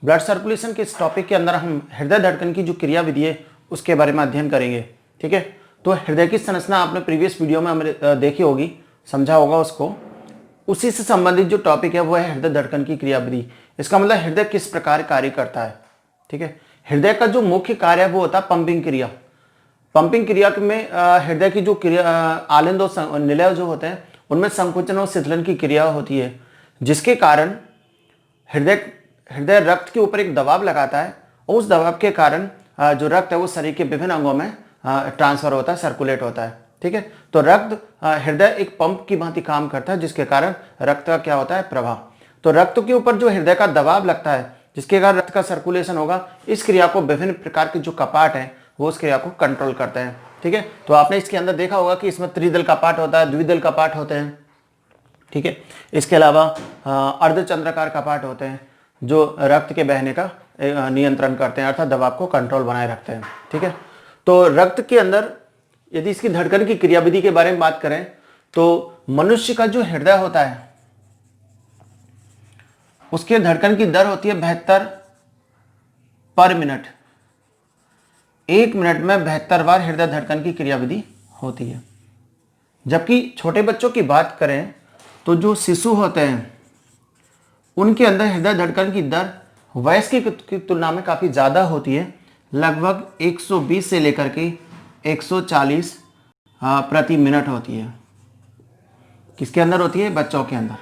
Blood circulation के इस topic के अंदर हम हृदय धड़कन की जो क्रियाविधि है उसके बारे में अध्ययन करेंगे। ठीक है, तो हृदय की संरचना आपने प्रीवियस वीडियो में देखी होगी, समझा होगा उसको। उसी से संबंधित जो टॉपिक है वो है हृदय धड़कन की क्रियाविधि। इसका मतलब हृदय किस प्रकार कार्य करता है। ठीक है, हृदय का जो मुख्य कार्य है वो होता है पंपिंग क्रिया। पंपिंग क्रिया में हृदय की जो क्रिया आलिंद और निलय जो होते हैं उनमें संकुचन और शीतलन की क्रिया होती है, जिसके कारण हृदय रक्त के ऊपर एक दबाव लगाता है और उस दबाव के कारण जो रक्त है वो शरीर के विभिन्न अंगों में ट्रांसफर होता है, सर्कुलेट होता है। ठीक है, तो रक्त हृदय एक पंप की भांति काम करता है, जिसके कारण रक्त का क्या होता है, प्रवाह। तो रक्त के ऊपर जो हृदय का दबाव लगता है जिसके कारण रक्त का सर्कुलेशन होगा, इस क्रिया को विभिन्न प्रकार के जो कपाट हैं वो उस क्रिया को कंट्रोल करते हैं। ठीक है, तो आपने इसके अंदर देखा होगा कि इसमें त्रिदल कपाट होता है, द्विदल कपाट होते हैं। ठीक है, इसके अलावा अर्धचंद्राकार कपाट होते हैं जो रक्त के बहने का नियंत्रण करते हैं, अर्थात दबाव को कंट्रोल बनाए रखते हैं। ठीक है, तो रक्त के अंदर यदि इसकी धड़कन की क्रियाविधि के बारे में बात करें तो मनुष्य का जो हृदय होता है उसके धड़कन की दर होती है 72 पर मिनट। 1 मिनट में 72 बार हृदय धड़कन की क्रियाविधि होती है। जबकि छोटे बच्चों की बात करें तो जो शिशु होते हैं उनके अंदर हृदय धड़कन की दर वयस्क की तुलना में काफ़ी ज़्यादा होती है, लगभग 120 से लेकर के 140 प्रति मिनट होती है। किसके अंदर होती है, बच्चों के अंदर।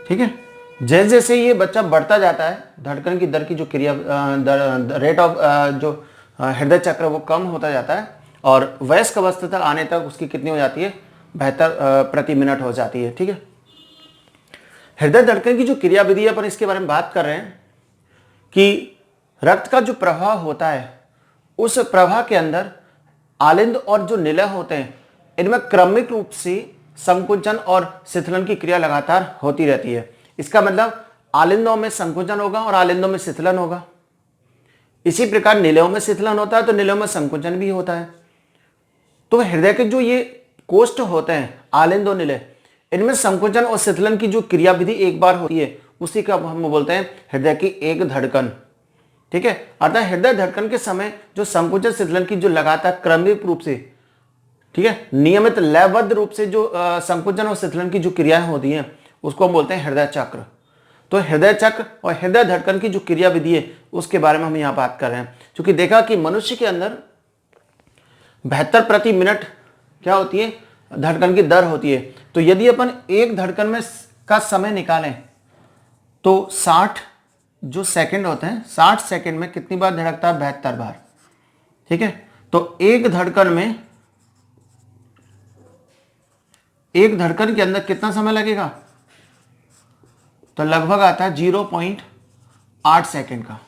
ठीक है, जैसे जैसे ये बच्चा बढ़ता जाता है धड़कन की दर की जो क्रिया रेट ऑफ जो हृदय चक्र वो कम होता जाता है और वयस्क अवस्था तक आने तक उसकी कितनी हो जाती है, 72 प्रति मिनट हो जाती है। ठीक है, हृदय धड़कन की जो क्रियाविधि अपन इसके बारे में बात कर रहे हैं कि रक्त का जो प्रवाह होता है उस प्रवाह के अंदर आलिंद और जो निलय होते हैं इनमें क्रमिक रूप से संकुचन और शिथिलन की क्रिया लगातार होती रहती है। इसका मतलब आलिंदों में संकुचन होगा और आलिंदों में शिथिलन होगा। इसी प्रकार निलयों में शिथिलन होता है तो निलयों में संकुचन भी होता है। तो हृदय के जो ये कोष्ठ होते हैं आलिंद और निलय, इनमें संकुचन और शिथिलन की जो क्रियाविधि एक बार होती है उसी का हम बोलते हैं हृदय की एक धड़कन। ठीक है, अर्थात हृदय धड़कन के समय जो संकुचन शिथिलन की जो लगातार क्रमिक रूप से, ठीक है, नियमित लयबद्ध रूप से जो संकुचन और शिथिलन की जो क्रियाएं होती हैं उसको हम बोलते हैं हृदय चक्र। तो हृदय चक्र और हृदय धड़कन की जो क्रियाविधि है उसके बारे में हम यहाँ बात कर रहे हैं। क्योंकि देखा कि मनुष्य के अंदर 72 प्रति मिनट क्या होती है, धड़कन की दर होती है। तो यदि अपन एक धड़कन में का समय निकालें तो 60 जो सेकंड होते हैं, 60 सेकंड में कितनी बार धड़कता है, 72 बार। ठीक है, तो एक धड़कन के अंदर कितना समय लगेगा, तो लगभग आता है 0.8 सेकंड का।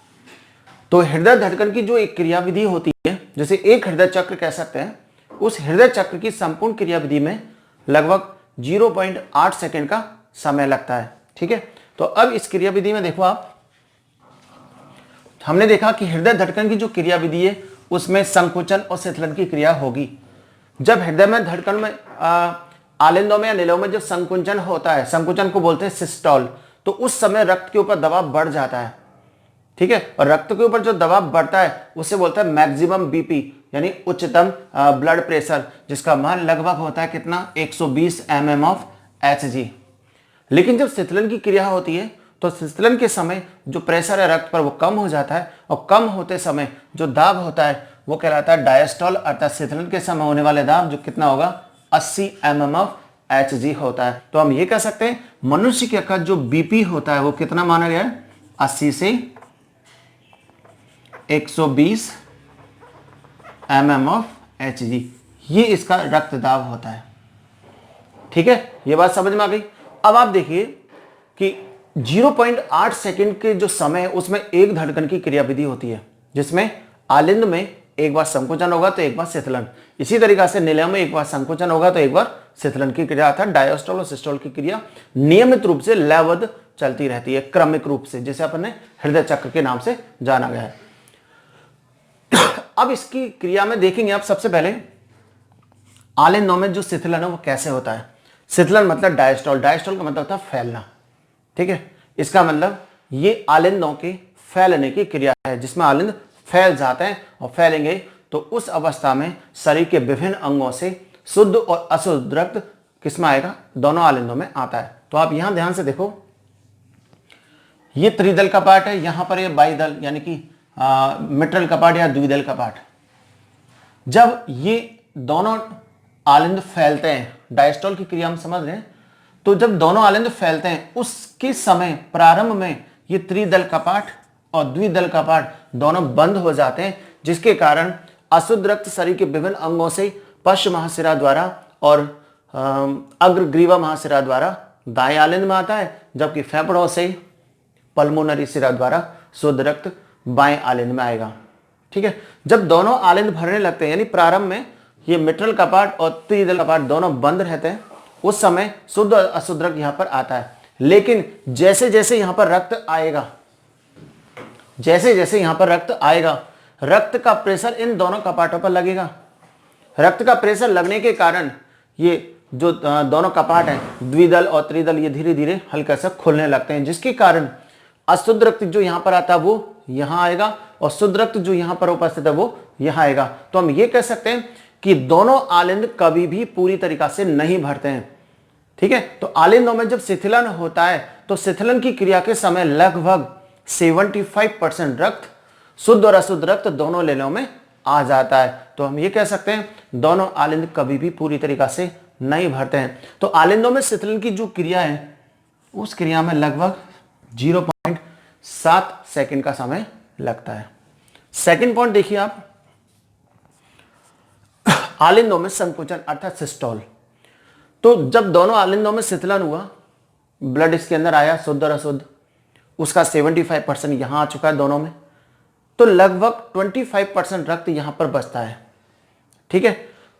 तो हृदय धड़कन की जो एक क्रियाविधि होती है, जैसे एक हृदय चक्र कह सकते हैं, उस हृदय चक्र की संपूर्ण क्रियाविधि में लगभग 0.8 सेकंड का समय लगता है। ठीक है, तो अब इस क्रियाविधि में देखो आप, हमने देखा कि हृदय धड़कन की जो क्रियाविधि है उसमें संकुचन और शिथिलन की क्रिया होगी। जब हृदय में धड़कन में आलिंदों में या निलयों में जब संकुचन होता है, संकुचन को बोलते हैं सिस्टोल, तो उस समय रक्त के ऊपर दबाव बढ़ जाता है। ठीक है, और रक्त के ऊपर जो दबाव बढ़ता है उसे बोलते हैं मैक्सिमम बीपी, यानी उच्चतम ब्लड प्रेशर, जिसका मान लगभग होता है कितना, 120 mm ऑफ Hg। लेकिन जब शिथिलन की क्रिया होती है तो शिथिलन के समय जो प्रेशर है रक्त पर वो कम हो जाता है और कम होते समय जो दाब होता है वो कहलाता है डायस्टोल, अर्थात शिथिलन के समय होने वाले दाब जो कितना होगा, 80 mm ऑफ Hg होता है। तो हम ये कह सकते हैं मनुष्य का जो बीपी होता है वो कितना माना गया है, 80 से 120 mm ऑफ Hg, ये इसका रक्त दाब होता है। ठीक है, ये बात समझ में आ गई। अब आप देखिए कि 0.8 सेकंड के जो समय है उसमें एक धड़कन की क्रियाविधि होती है, जिसमें आलिंद में एक बार संकुचन होगा तो एक बार शिथिलन, इसी तरीके से निलय में एक बार संकुचन होगा तो एक बार शिथिलन की क्रिया, अर्थात डायस्टोल और सिस्टोल की क्रिया नियमित रूप से लयबद्ध चलती रहती है, क्रमिक रूप से, जैसे अपन ने हृदय चक्र के नाम से जाना गया है। अब इसकी क्रिया में देखेंगे आप, सबसे पहले आलिंदों में जो शिथिलन है वो कैसे होता है। शिथिलन मतलब डायस्टोल, डायस्टोल का मतलब होता है फैलना। ठीक है, इसका मतलब ये आलिंदों के फैलने की क्रिया है, जिसमें आलिंद फैल जाते हैं और फैलेंगे तो उस अवस्था में शरीर के विभिन्न अंगों से शुद्ध और अशुद्ध रक्त किसमें आएगा, दोनों आलिंदों में आता है। तो आप यहां ध्यान से देखो, ये त्रिदल कपाट है, यहां पर ये बाईदल यानी कि मिट्रल कपाट या द्विदल कपाट। जब ये दोनों आलिंद फैलते हैं, डायस्टोल की क्रिया हम समझ रहे हैं, तो जब दोनों आलिंद फैलते हैं उसके समय प्रारंभ में ये त्रिदल कपाट और द्विदल कपाट दोनों बंद हो जाते हैं, जिसके कारण अशुद्ध रक्त शरीर के विभिन्न अंगों से पश्च महाशिरा द्वारा और अग्रग्रीवा महाशिरा द्वारा दाएं आलिंद में आता है, जबकि फेफड़ों से पल्मोनरी शिरा द्वारा शुद्ध रक्त बाएं आलिंद में आएगा। ठीक है, जब दोनों आलिंद भरने लगते हैं, यानी प्रारंभ में ये मिट्रल कपाट और त्रिदल कपाट दोनों बंद रहते हैं, उस समय शुद्ध और अशुद्ध रक्त यहां पर आता है। लेकिन जैसे जैसे यहां पर रक्त आएगा, जैसे जैसे यहां पर रक्त आएगा, रक्त का प्रेशर इन दोनों कपाटों पर लगेगा। रक्त का प्रेशर लगने के कारण ये जो दोनों कपाट हैं, द्विदल और त्रिदल, ये धीरे धीरे हल्का सा खुलने लगते हैं, जिसके कारण अशुद्ध रक्त जो यहां पर आता है वो यहां आएगा और शुद्ध रक्त जो यहां पर उपस्थित है वो यहां आएगा। तो हम ये कह सकते हैं कि दोनों आलिंद कभी भी पूरी तरीका से नहीं भरते हैं। ठीक है, तो आलिंदों में जब शिथिलन होता है तो शिथिलन की क्रिया के समय लगभग 75% रक्त, शुद्ध और अशुद्ध रक्त दोनों लेलों में आ जाता है। तो हम ये कह सकते हैं दोनों आलिंद कभी भी पूरी तरीका से नहीं भरते हैं। तो आलिंदों में शिथिलन की जो क्रिया है उस क्रिया में लगभग 0.7 सेकंड का समय लगता है। सेकंड पॉइंट देखिए आप, आलिंदों में संकुचन अर्थात सिस्टोल। तो जब दोनों आलिंदों में शिथिलन हुआ, ब्लड इसके अंदर आया शुद्ध और अशुद्ध, उसका 75% यहां आ चुका है दोनों में, तो लगभग 25% रक्त यहां पर बचता है। ठीक है,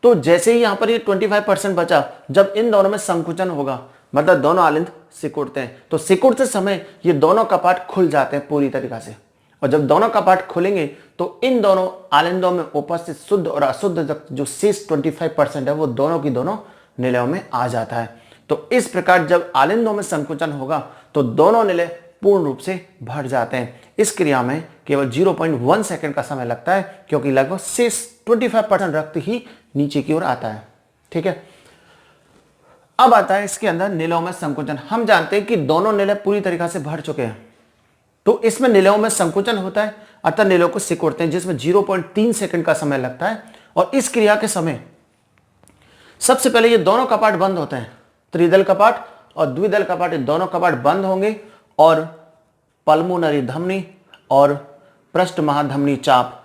तो जैसे ही यहां पर ये 25% बचा, जब इन दोनों में संकुचन होगा, मतलब दोनों आलिंद सिकुड़ते हैं, तो सिकुड़ते समय ये दोनों कपाट खुल जाते हैं पूरी तरीका से। और जब दोनों कपाट खुलेंगे तो इन दोनों आलिंदों में उपस्थित शुद्ध और अशुद्ध रक्त जो शेष 25% है वो दोनों की दोनों निलयों में आ जाता है। तो इस प्रकार जब आलिंदों में संकुचन होगा तो दोनों निलय पूर्ण रूप से भर जाते हैं। इस क्रिया में केवल 0.1 सेकंड का समय लगता है, क्योंकि लगभग शेष 25% रक्त ही नीचे की ओर आता है। ठीक है, अब आता है इसके अंदर निलयों में संकुचन। हम जानते हैं कि दोनों निलय पूरी तरीका से भर चुके हैं, तो इसमें निलयों में संकुचन होता है, अर्थात निलयों को सिकुड़ते हैं, जिसमें 0.3 सेकंड का समय लगता है। और इस क्रिया के समय सबसे पहले ये दोनों कपाट बंद होते हैं, त्रिदल कपाट और द्विदल कपाट, दोनों कपाट बंद होंगे और पल्मोनरी धमनी और पृष्ठ महाधमनी चाप,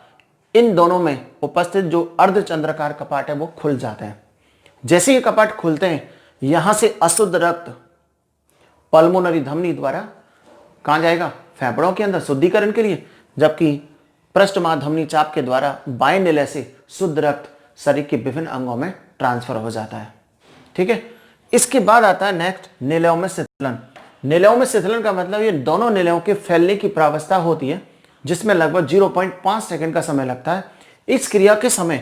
इन दोनों में उपस्थित जो अर्धचंद्राकार कपाट है वो खुल जाते हैं। जैसे ये कपाट खुलते हैं, यहां से अशुद्ध रक्त पल्मोनरी धमनी द्वारा कहां जाएगा, फेफड़ों के अंदर शुद्धिकरण के लिए, जबकि पृष्ठ महाधमनी चाप के द्वारा बाएं निलय से शुद्ध रक्त शरीर के विभिन्न अंगों में ट्रांसफर हो जाता है। ठीक है, इसके बाद आता है नेक्स्ट निलयों में शिथिलन। निलयों में शिथिलन का मतलब ये दोनों निलयों के फैलने की प्रावस्था होती है, जिसमें लगभग 0.5 सेकंड का समय लगता है। इस क्रिया के समय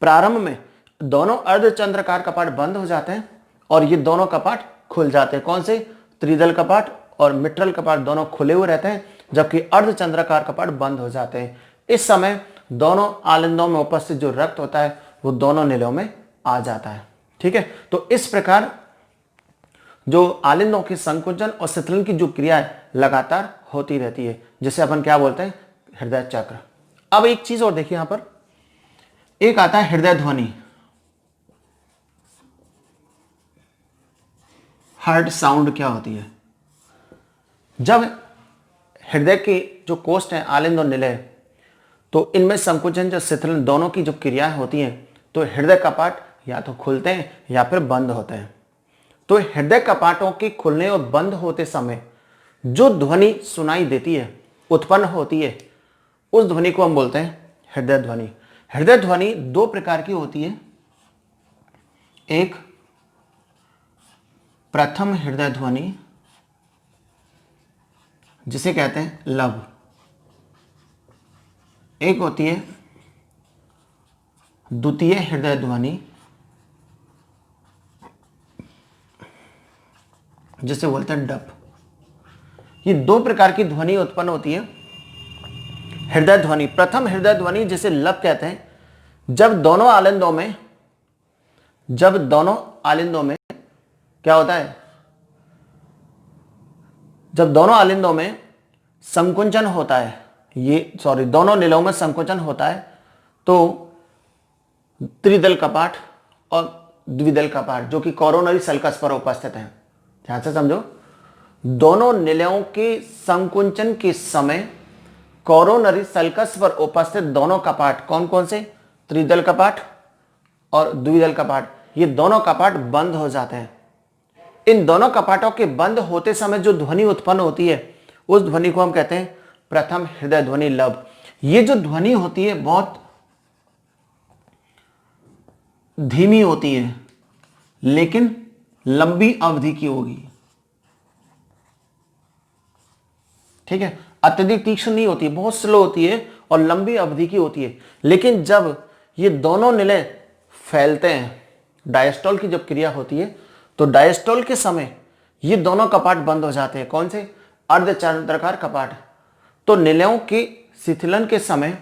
प्रारंभ में दोनों अर्धचंद्राकार कपाट बंद हो जाते हैं और ये दोनों कपाट खुल जाते हैं। कौन से, त्रिदल कपाट और मिट्रल कपाट दोनों खुले हुए रहते हैं, जबकि अर्धचंद्राकार कपाट बंद हो जाते हैं। इस समय दोनों आलिंदों में उपस्थित जो रक्त होता है वो दोनों निलयों में आ जाता है। ठीक है, तो इस प्रकार जो आलिंदों के संकुचन और शिथिलन की जो क्रिया है लगातार होती रहती है, जिसे अपन क्या बोलते हैं, हृदय चक्र। अब एक चीज और देखिए, यहां पर एक आता है हृदय ध्वनि, हार्ट साउंड क्या होती है। जब हृदय के जो कोष्ठ हैं, आलिंद और निलय, तो इनमें संकुचन जो शिथिलन दोनों की जो क्रियाएं होती हैं, तो हृदय कपाट या तो खुलते हैं या फिर बंद होते हैं। तो हृदय कपाटों के खुलने और बंद होते समय जो ध्वनि सुनाई देती है, उत्पन्न होती है, उस ध्वनि को हम बोलते हैं हृदय ध्वनि। हृदय ध्वनि दो प्रकार की होती है, एक प्रथम हृदय ध्वनि जिसे कहते हैं लव, एक होती है द्वितीय हृदय ध्वनि जिसे बोलते हैं डप। ये दो प्रकार की ध्वनि उत्पन्न होती है। हृदय ध्वनि, प्रथम हृदय ध्वनि जिसे लब कहते हैं, जब दोनों आलिंदों में क्या होता है, जब दोनों आलिंदों में संकुंचन होता है, दोनों निलयों में संकुंचन होता है, तो त्रिदल कपाट और द्विदल कपाट जो कि कोरोनरी सल्कस पर उपस्थित है, ध्यान से समझो, दोनों निलयों के संकुंचन के समय कोरोनरी सल्कस पर उपस्थित दोनों कपाट कौन कौन से, त्रिदल कपाट और द्विदल कपाट, ये दोनों कपाट बंद हो जाते हैं। इन दोनों कपाटों के बंद होते समय जो ध्वनि उत्पन्न होती है उस ध्वनि को हम कहते हैं प्रथम हृदय ध्वनि लब। ये जो ध्वनि होती है बहुत धीमी होती है लेकिन लंबी अवधि की होगी, ठीक है, अत्यधिक तीक्ष्ण नहीं होती, बहुत स्लो होती है और लंबी अवधि की होती है। लेकिन जब ये दोनों निलय फैलते हैं, डायस्टोल की जब क्रिया होती है तो डायस्टोल के समय ये दोनों कपाट बंद हो जाते हैं। कौन से, अर्धचंद्राकार कपाट। तो निलयों के शिथिलन के समय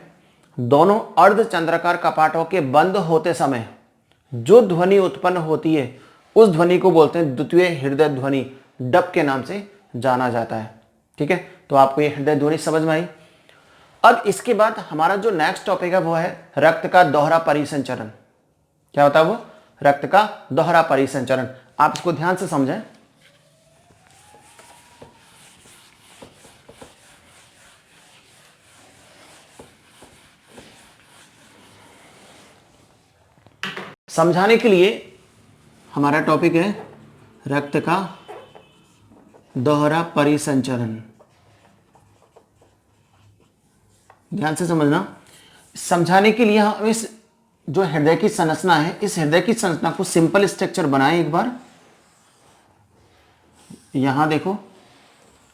दोनों अर्धचंद्राकार कपाटों के बंद होते समय जो ध्वनि उत्पन्न होती है उस ध्वनि को बोलते हैं द्वितीय हृदय ध्वनि, डब के नाम से जाना जाता है, ठीक है। तो आपको ये हृदय ध्वनि समझ में आई। अब इसके बाद हमारा जो नेक्स्ट टॉपिक है वो है रक्त का दोहरा परिसंचरण। क्या होता है वो, रक्त का दोहरा परिसंचरण। आप इसको ध्यान से समझें। समझाने के लिए हमारा टॉपिक है रक्त का दोहरा परिसंचरण। ध्यान से समझना। समझाने के लिए हम इस जो हृदय की संरचना है, इस हृदय की संरचना को सिंपल स्ट्रक्चर बनाएं एक बार। यहां देखो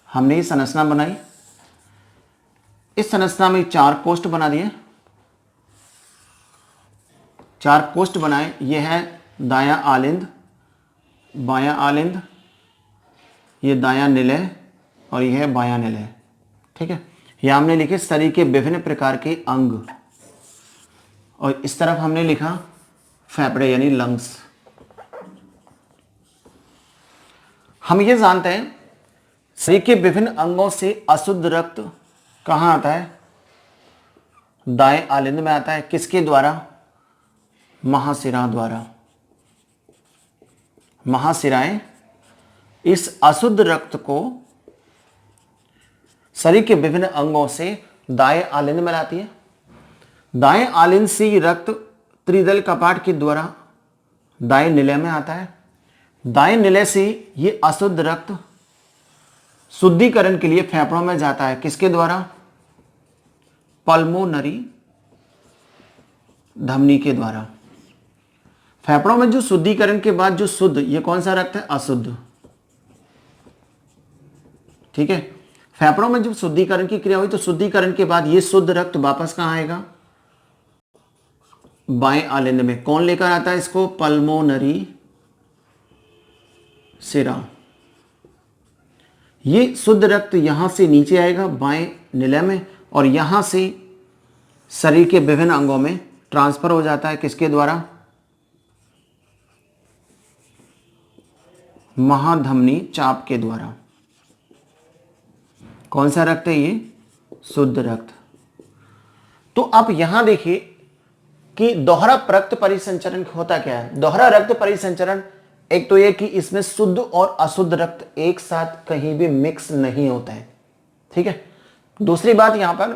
हमने ये संरचना बनाई, इस संरचना में 4 कोष्ठ बना दिए, 4 कोष्ठ बनाए। यह है दायां आलिंद, बायां आलिंद, ये दायां निलय और यह है बायां निलय, ठीक है। यह हमने लिखे शरीर के विभिन्न प्रकार के अंग, और इस तरफ हमने लिखा फेफड़े यानी लंग्स। हम ये जानते हैं शरीर के विभिन्न अंगों से अशुद्ध रक्त कहां आता है, दाएं आलिंद में आता है। किसके द्वारा, महाशिरा द्वारा। महाशिराएं इस अशुद्ध रक्त को शरीर के विभिन्न अंगों से दाएं आलिंद में लाती है। दाएं आलिंद से ये रक्त त्रिदल कपाट के द्वारा दाएं निलय में आता है। दाएं निलय से ये अशुद्ध रक्त शुद्धिकरण के लिए फेफड़ों में जाता है। किसके द्वारा, पल्मोनरी धमनी के द्वारा। फेफड़ों में जो शुद्धिकरण के बाद जो शुद्ध, ये कौन सा रक्त है, अशुद्ध, ठीक है। फेफड़ों में जब शुद्धिकरण की क्रिया हुई तो शुद्धिकरण के बाद ये शुद्ध रक्त वापस कहां आएगा, बाएं आलिंद में। कौन लेकर आता है इसको, पल्मोनरी सिरा। ये शुद्ध रक्त यहां से नीचे आएगा बाएं निलय में, और यहां से शरीर के विभिन्न अंगों में ट्रांसफर हो जाता है। किसके द्वारा, महाधमनी चाप के द्वारा। कौन सा रक्त है ये, शुद्ध रक्त। तो आप यहां देखिए कि दोहरा रक्त परिसंचरण होता क्या है। दोहरा रक्त परिसंचरण एक तो ये कि इसमें शुद्ध और अशुद्ध रक्त एक साथ कहीं भी मिक्स नहीं होते हैं, ठीक है। दूसरी बात यहां पर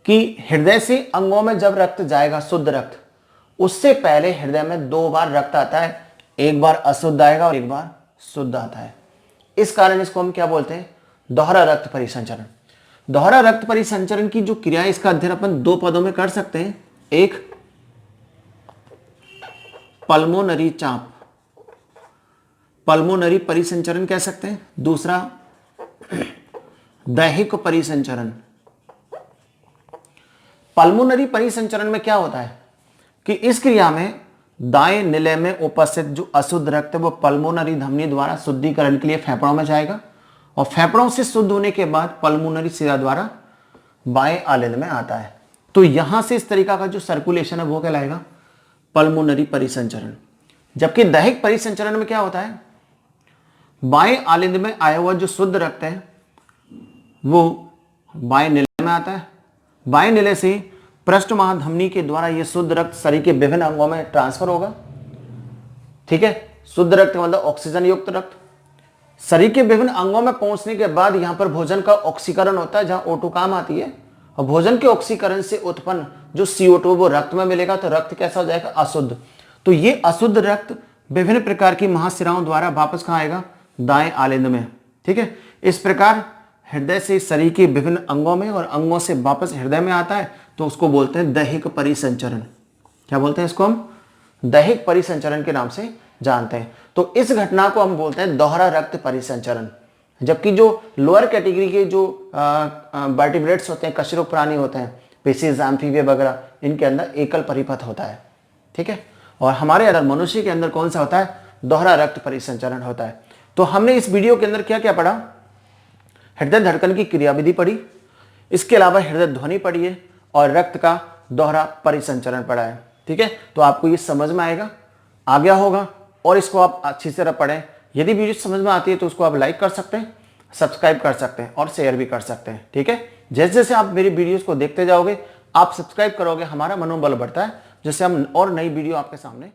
कि हृदय से अंगों में जब रक्त जाएगा, शुद्ध रक्त, उससे पहले हृदय में 2 बार रक्त आता है, एक बार अशुद्ध आएगा और एक बार शुद्ध आता है। इस कारण इसको हम क्या बोलते हैं, दोहरा रक्त परिसंचरण। दोहरा रक्त परिसंचरण की जो क्रिया है इसका अध्ययन अपन 2 पदों में कर सकते हैं। एक पल्मोनरी चाप, पल्मोनरी परिसंचरण कह सकते हैं। दूसरा दैहिक परिसंचरण। पल्मोनरी परिसंचरण में क्या होता है कि इस क्रिया में दाएं निलय में उपस्थित जो अशुद्ध रक्त है वो पल्मोनरी धमनी द्वारा शुद्धिकरण के लिए फेफड़ों में जाएगा, और फेफड़ों से शुद्ध होने के बाद पल्मोनरी शिरा द्वारा बाएं आलिंद में आता है। तो यहां से इस तरीका का जो सर्कुलेशन है वो कहलाएगा पल्मोनरी परिसंचरण। जबकि दैहिक परिसंचरण में क्या होता है, बाएं आलिंद में आया हुआ जो शुद्ध रक्त है वो बाएं निले में आता है। बाएं निले से पृष्ठ महाधमनी के द्वारा यह शुद्ध रक्त शरीर के विभिन्न अंगों में ट्रांसफर होगा। ठीक है, शुद्ध रक्त मतलब ऑक्सीजन युक्त रक्त शरीर के विभिन्न अंगों में पहुंचने के बाद यहां पर भोजन का ऑक्सीकरण होता है, जहां O2 काम आती है, और भोजन के ऑक्सीकरण से उत्पन्न जो CO2 वो रक्त में मिलेगा, तो रक्त कैसा हो जाएगा, अशुद्ध। तो ये अशुद्ध रक्त विभिन्न प्रकार की महाशिराओं द्वारा वापस कहां आएगा, दाएं आलिंद में। ठीक है, इस प्रकार हृदय से शरीर के विभिन्न अंगों में और अंगों से वापस हृदय में आता है, तो उसको बोलते हैं दैहिक परिसंचरण। क्या बोलते हैं इसको, हम दैहिक परिसंचरण के नाम से जानते हैं। तो इस घटना को हम बोलते हैं दोहरा रक्त परिसंचरण। जबकि जो लोअर कैटेगरी के जो वर्टिब्रेट्स होते हैं, कशेरुक प्राणी होते हैं, पेशिस, एम्फीबिया वगैरह, इनके अंदर एकल परिपथ होता है। ठीक है, और हमारे अंदर मनुष्य के अंदर कौन सा होता है, दोहरा रक्त परिसंचरण होता है। तो हमने इस वीडियो के अंदर क्या क्या पढ़ा, हृदय धड़कन की क्रियाविधि पढ़ी, इसके अलावा हृदय ध्वनि पढ़ी है, और रक्त का दोहरा परिसंचरण पढ़ा है। ठीक है, तो आपको ये समझ में आएगा, आ गया होगा, और इसको आप अच्छी तरह पढ़ें। यदि वीडियो समझ में आती है तो उसको आप लाइक कर सकते हैं, सब्सक्राइब कर सकते हैं और शेयर भी कर सकते हैं। ठीक है, जैसे जैसे आप मेरी वीडियोस को देखते जाओगे, आप सब्सक्राइब करोगे, हमारा मनोबल बढ़ता है, जिससे हम और नई वीडियो आपके सामने